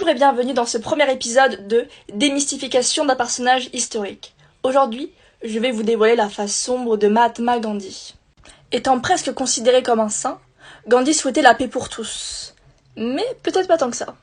Bonjour et bienvenue dans ce premier épisode de démystification d'un personnage historique. Aujourd'hui, je vais vous dévoiler la face sombre de Mahatma Gandhi. Étant presque considéré comme un saint, Gandhi souhaitait la paix pour tous. Mais peut-être pas tant que ça.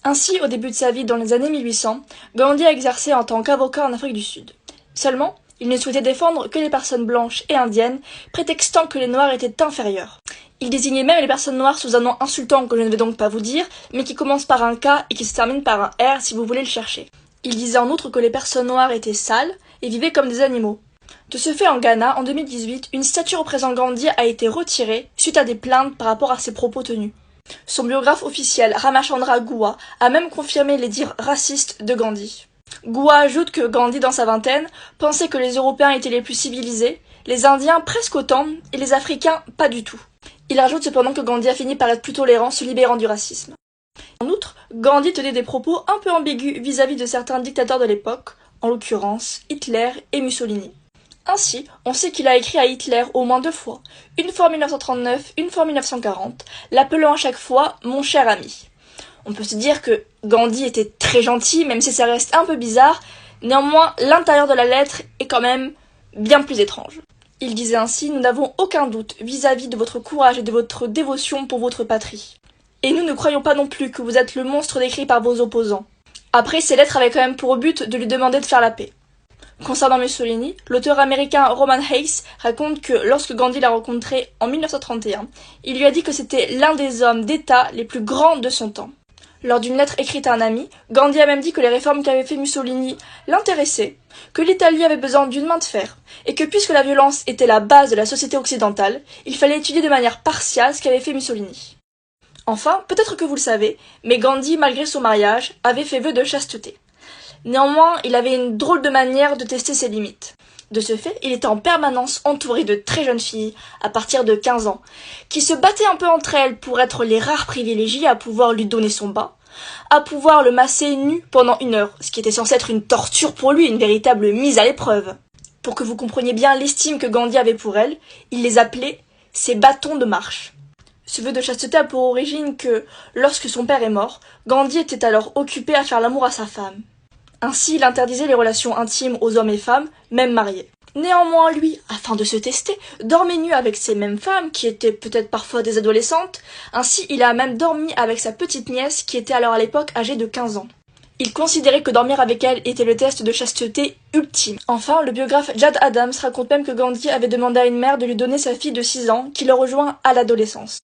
Ainsi, au début de sa vie, dans les années 1800, Gandhi a exercé en tant qu'avocat en Afrique du Sud. Seulement, il ne souhaitait défendre que les personnes blanches et indiennes, prétextant que les Noirs étaient inférieurs. Il désignait même les personnes noires sous un nom insultant que je ne vais donc pas vous dire, mais qui commence par un K et qui se termine par un R si vous voulez le chercher. Il disait en outre que les personnes noires étaient sales et vivaient comme des animaux. De ce fait, en Ghana, en 2018, une statue représentant Gandhi a été retirée suite à des plaintes par rapport à ses propos tenus. Son biographe officiel, Ramachandra Guha, a même confirmé les dires racistes de Gandhi. Guha ajoute que Gandhi, dans sa vingtaine, pensait que les Européens étaient les plus civilisés, les Indiens presque autant, et les Africains pas du tout. Il ajoute cependant que Gandhi a fini par être plus tolérant, se libérant du racisme. En outre, Gandhi tenait des propos un peu ambigus vis-à-vis de certains dictateurs de l'époque, en l'occurrence Hitler et Mussolini. Ainsi, on sait qu'il a écrit à Hitler au moins 2 fois, une fois en 1939, une fois en 1940, l'appelant à chaque fois « mon cher ami ». On peut se dire que Gandhi était très gentil, même si ça reste un peu bizarre, néanmoins l'intérieur de la lettre est quand même bien plus étrange. Il disait ainsi « Nous n'avons aucun doute vis-à-vis de votre courage et de votre dévotion pour votre patrie. Et nous ne croyons pas non plus que vous êtes le monstre décrit par vos opposants. » Après, ces lettres avaient quand même pour but de lui demander de faire la paix. Concernant Mussolini, l'auteur américain Roman Hayes raconte que lorsque Gandhi l'a rencontré en 1931, il lui a dit que c'était l'un des hommes d'État les plus grands de son temps. Lors d'une lettre écrite à un ami, Gandhi a même dit que les réformes qu'avait fait Mussolini l'intéressaient, que l'Italie avait besoin d'une main de fer, et que puisque la violence était la base de la société occidentale, il fallait étudier de manière partiale ce qu'avait fait Mussolini. Enfin, peut-être que vous le savez, mais Gandhi, malgré son mariage, avait fait vœu de chasteté. Néanmoins, il avait une drôle de manière de tester ses limites. De ce fait, il était en permanence entouré de très jeunes filles, à partir de 15 ans, qui se battaient un peu entre elles pour être les rares privilégiés à pouvoir lui donner son bas, à pouvoir le masser nu pendant 1 heure, ce qui était censé être une torture pour lui, une véritable mise à l'épreuve. Pour que vous compreniez bien l'estime que Gandhi avait pour elles, il les appelait ses bâtons de marche. Ce vœu de chasteté a pour origine que, lorsque son père est mort, Gandhi était alors occupé à faire l'amour à sa femme. Ainsi, il interdisait les relations intimes aux hommes et femmes, même mariés. Néanmoins, lui, afin de se tester, dormait nu avec ces mêmes femmes, qui étaient peut-être parfois des adolescentes. Ainsi, il a même dormi avec sa petite nièce, qui était alors à l'époque âgée de 15 ans. Il considérait que dormir avec elle était le test de chasteté ultime. Enfin, le biographe Jad Adams raconte même que Gandhi avait demandé à une mère de lui donner sa fille de 6 ans, qui le rejoint à l'adolescence.